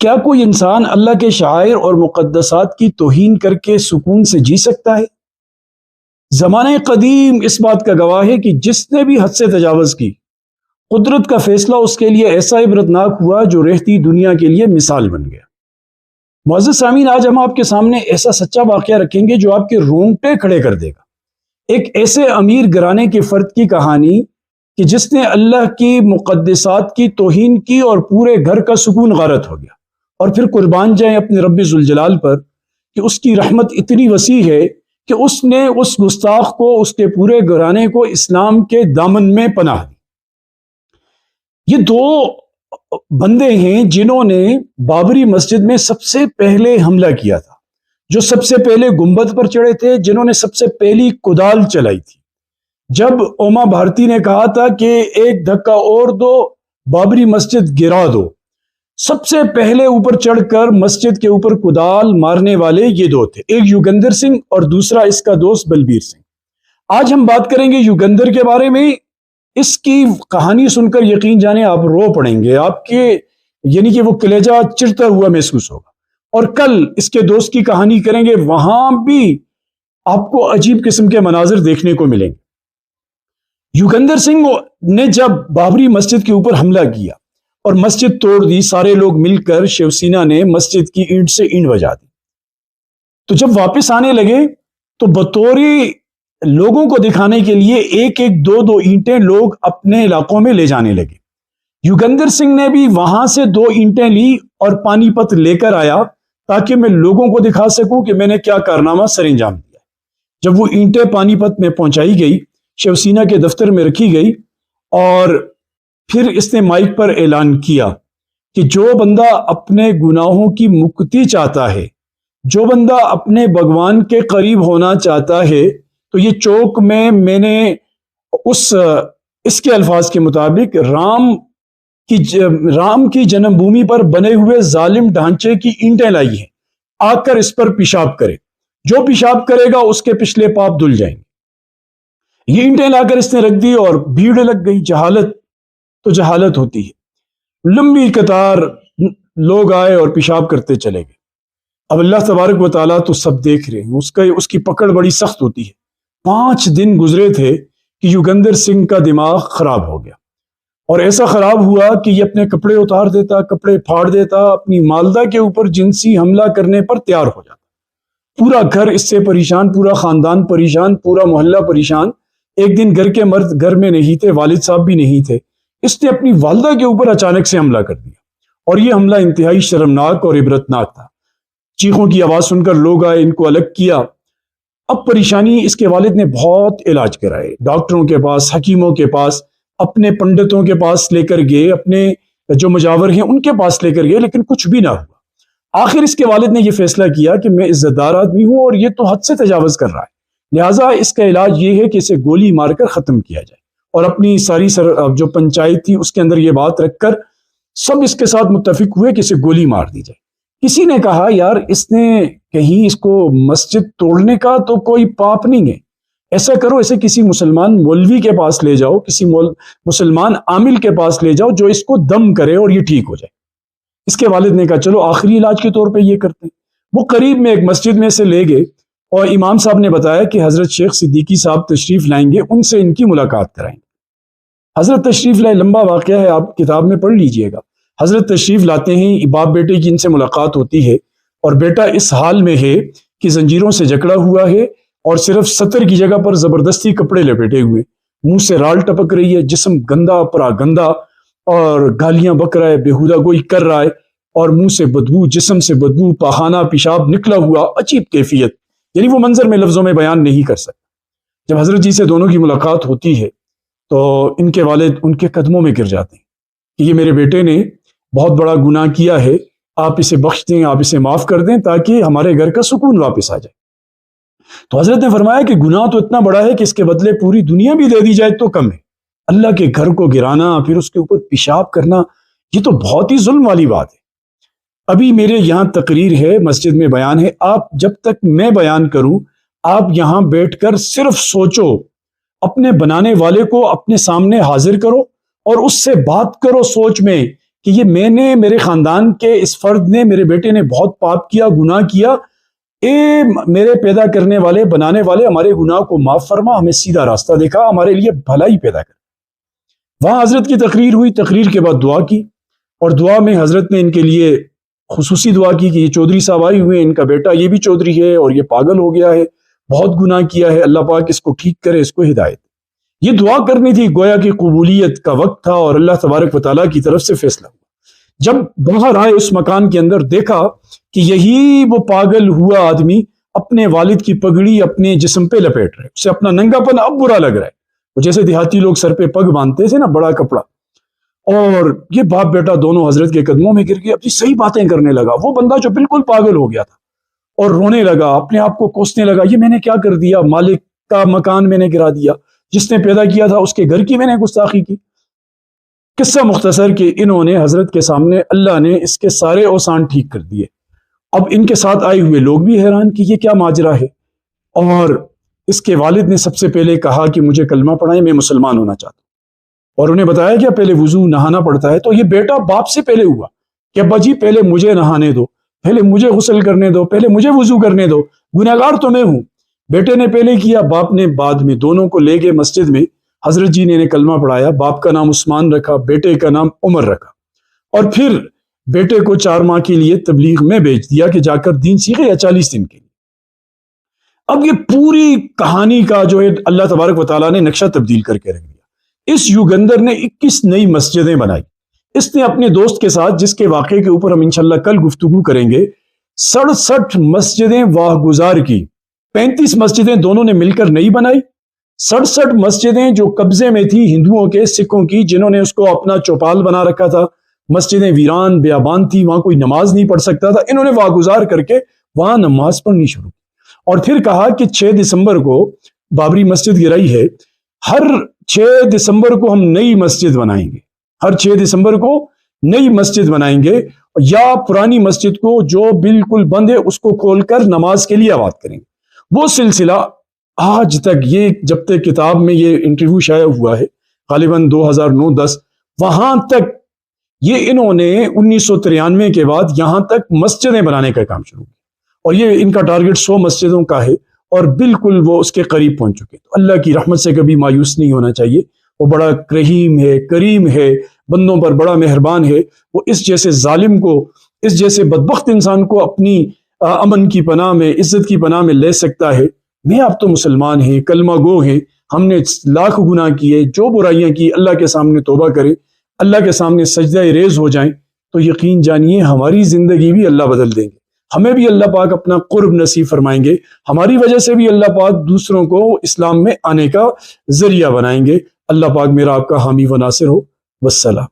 کیا کوئی انسان اللہ کے شعائر اور مقدسات کی توہین کر کے سکون سے جی سکتا ہے؟ زمانہ قدیم اس بات کا گواہ ہے کہ جس نے بھی حد سے تجاوز کی، قدرت کا فیصلہ اس کے لیے ایسا عبرتناک ہوا جو رہتی دنیا کے لیے مثال بن گیا۔ معزز سامعین، آج ہم آپ کے سامنے ایسا سچا واقعہ رکھیں گے جو آپ کے رونگٹے کھڑے کر دے گا۔ ایک ایسے امیر گھرانے کے فرد کی کہانی کہ جس نے اللہ کی مقدسات کی توہین کی اور پورے گھر کا سکون غارت ہو گیا، اور پھر قربان جائیں اپنے رب ذوالجلال پر کہ اس کی رحمت اتنی وسیع ہے کہ اس نے اس گستاخ کو، اس کے پورے گھرانے کو اسلام کے دامن میں پناہ دی۔ یہ دو بندے ہیں جنہوں نے بابری مسجد میں سب سے پہلے حملہ کیا تھا، جو سب سے پہلے گنبد پر چڑھے تھے، جنہوں نے سب سے پہلی کدال چلائی تھی۔ جب اوما بھارتی نے کہا تھا کہ ایک دھکا اور دو، بابری مسجد گرا دو، سب سے پہلے اوپر چڑھ کر مسجد کے اوپر کدال مارنے والے یہ دو تھے، ایک یوگندر سنگھ اور دوسرا اس کا دوست بلبیر سنگھ۔ آج ہم بات کریں گے یوگندر کے بارے میں۔ اس کی کہانی سن کر یقین جانے آپ رو پڑیں گے، آپ کے یعنی کہ وہ کلیجہ چرتا ہوا محسوس ہوگا۔ اور کل اس کے دوست کی کہانی کریں گے، وہاں بھی آپ کو عجیب قسم کے مناظر دیکھنے کو ملیں گے۔ یوگندر سنگھ نے جب بابری مسجد کے اوپر حملہ کیا اور مسجد توڑ دی، سارے لوگ مل کر شیو سینا نے مسجد کی اینٹ سے اینٹ بجا دی۔ تو جب واپس آنے لگے تو بطوری لوگوں کو دکھانے کے لیے ایک ایک دو دو اینٹیں لوگ اپنے علاقوں میں لے جانے لگے۔ یوگندر سنگھ نے بھی وہاں سے دو اینٹیں لی اور پانی پت لے کر آیا تاکہ میں لوگوں کو دکھا سکوں کہ میں نے کیا کارنامہ سر انجام دیا۔ جب وہ اینٹیں پانی پت میں پہنچائی گئی، شیو سینا کے دفتر میں رکھی گئی، اور پھر اس نے مائک پر اعلان کیا کہ جو بندہ اپنے گناہوں کی مکتی چاہتا ہے، جو بندہ اپنے بھگوان کے قریب ہونا چاہتا ہے، تو یہ چوک میں نے اس کے الفاظ کے مطابق رام کی جنم بھومی پر بنے ہوئے ظالم ڈھانچے کی اینٹیں لائی ہیں، آ کر اس پر پیشاب کرے، جو پیشاب کرے گا اس کے پچھلے پاپ دھل جائیں گے۔ یہ اینٹیں لا کر اس نے رکھ دی اور بھیڑ لگ گئی۔ جہالت تو جہالت ہوتی ہے، لمبی قطار لوگ آئے اور پیشاب کرتے چلے گئے۔ اب اللہ تبارک و تعالیٰ تو سب دیکھ رہے ہیں، اس کی پکڑ بڑی سخت ہوتی ہے۔ 5 دن گزرے تھے کہ یوگندر سنگھ کا دماغ خراب ہو گیا، اور ایسا خراب ہوا کہ یہ اپنے کپڑے اتار دیتا، کپڑے پھاڑ دیتا، اپنی مالدہ کے اوپر جنسی حملہ کرنے پر تیار ہو جاتا۔ پورا گھر اس سے پریشان، پورا خاندان پریشان، پورا محلہ پریشان۔ ایک دن گھر کے مرد گھر میں نہیں تھے، والد صاحب بھی نہیں تھے، اس نے اپنی والدہ کے اوپر اچانک سے حملہ کر دیا، اور یہ حملہ انتہائی شرمناک اور عبرتناک تھا۔ چیخوں کی آواز سن کر لوگ آئے، ان کو الگ کیا۔ اب پریشانی، اس کے والد نے بہت علاج کرائے، ڈاکٹروں کے پاس، حکیموں کے پاس، اپنے پنڈتوں کے پاس لے کر گئے، اپنے جو مجاور ہیں ان کے پاس لے کر گئے، لیکن کچھ بھی نہ ہوا۔ آخر اس کے والد نے یہ فیصلہ کیا کہ میں عزت دار آدمی ہوں اور یہ تو حد سے تجاوز کر رہا ہے، لہٰذا اس کا علاج یہ ہے کہ اسے گولی مار کر ختم کیا جائے۔ اور اپنی ساری جو پنچایت تھی اس کے اندر یہ بات رکھ کر سب اس کے ساتھ متفق ہوئے کہ اسے گولی مار دی جائے۔ کسی نے کہا یار اس نے کہیں اس کو مسجد توڑنے کا تو کوئی پاپ نہیں ہے، ایسا کرو اسے کسی مسلمان مولوی کے پاس لے جاؤ، کسی مسلمان عامل کے پاس لے جاؤ جو اس کو دم کرے اور یہ ٹھیک ہو جائے۔ اس کے والد نے کہا چلو آخری علاج کے طور پہ یہ کرتے ہیں۔ وہ قریب میں ایک مسجد میں سے لے گئے اور امام صاحب نے بتایا کہ حضرت شیخ صدیقی صاحب تشریف لائیں گے، ان سے ان کی ملاقات کرائیں گے۔ حضرت تشریف لائے، لمبا واقعہ ہے، آپ کتاب میں پڑھ لیجئے گا۔ حضرت تشریف لاتے ہیں، باپ بیٹے کی ان سے ملاقات ہوتی ہے، اور بیٹا اس حال میں ہے کہ زنجیروں سے جکڑا ہوا ہے اور صرف ستر کی جگہ پر زبردستی کپڑے لپیٹے ہوئے، منہ سے رال ٹپک رہی ہے، جسم گندا پرا گندا، اور گالیاں بک رہا ہے، بےہودہ گوئی کر رہا ہے، اور منہ سے بدبو، جسم سے بدبو، پاخانہ پیشاب نکلا ہوا، عجیب کیفیت، یعنی وہ منظر میں لفظوں میں بیان نہیں کر سکتا۔ جب حضرت جی سے دونوں کی ملاقات ہوتی ہے تو ان کے والد ان کے قدموں میں گر جاتے ہیں کہ یہ میرے بیٹے نے بہت بڑا گناہ کیا ہے، آپ اسے بخش دیں، آپ اسے معاف کر دیں تاکہ ہمارے گھر کا سکون واپس آ جائے۔ تو حضرت نے فرمایا کہ گناہ تو اتنا بڑا ہے کہ اس کے بدلے پوری دنیا بھی دے دی جائے تو کم ہے۔ اللہ کے گھر کو گرانا، پھر اس کے اوپر پیشاب کرنا، یہ تو بہت ہی ظلم والی بات ہے۔ ابھی میرے یہاں تقریر ہے، مسجد میں بیان ہے، آپ جب تک میں بیان کروں آپ یہاں بیٹھ کر صرف سوچو، اپنے بنانے والے کو اپنے سامنے حاضر کرو اور اس سے بات کرو سوچ میں کہ یہ میں نے، میرے خاندان کے اس فرد نے، میرے بیٹے نے بہت پاپ کیا، گناہ کیا، اے میرے پیدا کرنے والے، بنانے والے، ہمارے گناہ کو معاف فرما، ہمیں سیدھا راستہ دکھا، ہمارے لیے بھلائی پیدا کر۔ وہاں حضرت کی تقریر ہوئی، تقریر کے بعد دعا کی، اور دعا میں حضرت نے ان کے لیے خصوصی دعا کی کہ یہ چودھری صاحب آئے ہوئے ہیں، ان کا بیٹا یہ بھی چودھری ہے اور یہ پاگل ہو گیا ہے، بہت گناہ کیا ہے، اللہ پاک اس کو ٹھیک کرے، اس کو ہدایت۔ یہ دعا کرنی تھی، گویا کہ قبولیت کا وقت تھا، اور اللہ تبارک و تعالیٰ کی طرف سے فیصلہ ہوا۔ جب باہر آئے اس مکان کے اندر، دیکھا کہ یہی وہ پاگل ہوا آدمی اپنے والد کی پگڑی اپنے جسم پہ لپیٹ رہے، اسے اپنا ننگا پن اب برا لگ رہا ہے، وہ جیسے دیہاتی لوگ سر پہ پگ باندھتے تھے نا، بڑا کپڑا، اور یہ باپ بیٹا دونوں حضرت کے قدموں میں گر کے اپنی صحیح باتیں کرنے لگا۔ وہ بندہ جو بالکل پاگل ہو گیا تھا اور رونے لگا، اپنے آپ کو کوسنے لگا، یہ میں نے کیا کر دیا، مالک کا مکان میں نے گرا دیا، جس نے پیدا کیا تھا اس کے گھر کی میں نے گستاخی کی۔ قصہ مختصر کہ انہوں نے حضرت کے سامنے، اللہ نے اس کے سارے اوسان ٹھیک کر دیے۔ اب ان کے ساتھ آئے ہوئے لوگ بھی حیران کہ یہ کیا ماجرا ہے، اور اس کے والد نے سب سے پہلے کہا کہ مجھے کلمہ پڑھائیں، میں مسلمان ہونا چاہتا ہوں، اور انہیں بتایا کہ پہلے وضو نہانا پڑتا ہے۔ تو یہ بیٹا باپ سے پہلے ہوا کہ ابا جی پہلے مجھے نہانے دو، پہلے مجھے غسل کرنے دو، پہلے مجھے وضو کرنے دو، گنہگار تو میں ہوں۔ بیٹے نے پہلے کیا، باپ نے بعد میں، دونوں کو لے گئے مسجد میں، حضرت جی نے انہیں کلمہ پڑھایا، باپ کا نام عثمان رکھا، بیٹے کا نام عمر رکھا، اور پھر بیٹے کو 4 ماہ کے لیے تبلیغ میں بھیج دیا کہ جا کر دین سیکھے، یا 40 دن کے لیے۔ اب یہ پوری کہانی کا جو ہے اللہ تبارک و تعالیٰ نے نقشہ تبدیل کر کے رکھ دیا۔ اس یوگندر نے 21 نئی مسجدیں بنائی۔ اس نے اپنے دوست کے ساتھ، جس کے واقعے کے اوپر ہم انشاءاللہ کل گفتگو کریں گے، 67 مسجدیں واہ گزار کی۔ 35 مسجدیں دونوں نے مل کر نئی بنائی، 67 مسجدیں جو قبضے میں تھی ہندوؤں کے، سکھوں کی، جنہوں نے اس کو اپنا چوپال بنا رکھا تھا، مسجدیں ویران بیابان تھی، وہاں کوئی نماز نہیں پڑھ سکتا تھا، انہوں نے واگزار کر کے وہاں نماز پڑھنی شروع کی۔ اور پھر کہا کہ 6 دسمبر کو بابری مسجد گرائی ہے، ہر 6 دسمبر کو ہم نئی مسجد بنائیں گے، ہر 6 دسمبر کو نئی مسجد بنائیں گے، یا پرانی مسجد کو جو بالکل بند ہے اس کو کھول کر نماز کے لیے آباد کریں گے۔ وہ سلسلہ آج تک، یہ جب تک کتاب میں یہ انٹرویو شائع ہوا ہے، غالباً 2009-10، وہاں تک یہ انہوں نے 1993 کے بعد یہاں تک مسجدیں بنانے کا کام شروع کیا، اور یہ ان کا ٹارگٹ 100 مسجدوں کا ہے، اور بالکل وہ اس کے قریب پہنچ چکے۔ تو اللہ کی رحمت سے کبھی مایوس نہیں ہونا چاہیے، وہ بڑا رحیم ہے، کریم ہے، بندوں پر بڑا مہربان ہے۔ وہ اس جیسے ظالم کو، اس جیسے بدبخت انسان کو اپنی امن کی پناہ میں، عزت کی پناہ میں لے سکتا ہے۔ میں آپ تو مسلمان ہیں، کلمہ گو ہیں، ہم نے لاکھ گناہ کیے، جو برائیاں کی، اللہ کے سامنے توبہ کریں، اللہ کے سامنے سجدہ ریز ہو جائیں، تو یقین جانیے ہماری زندگی بھی اللہ بدل دیں گے، ہمیں بھی اللہ پاک اپنا قرب نصیب فرمائیں گے، ہماری وجہ سے بھی اللہ پاک دوسروں کو اسلام میں آنے کا ذریعہ بنائیں گے۔ اللہ پاک میرا آپ کا حامی و ناصر ہو۔ والسلام۔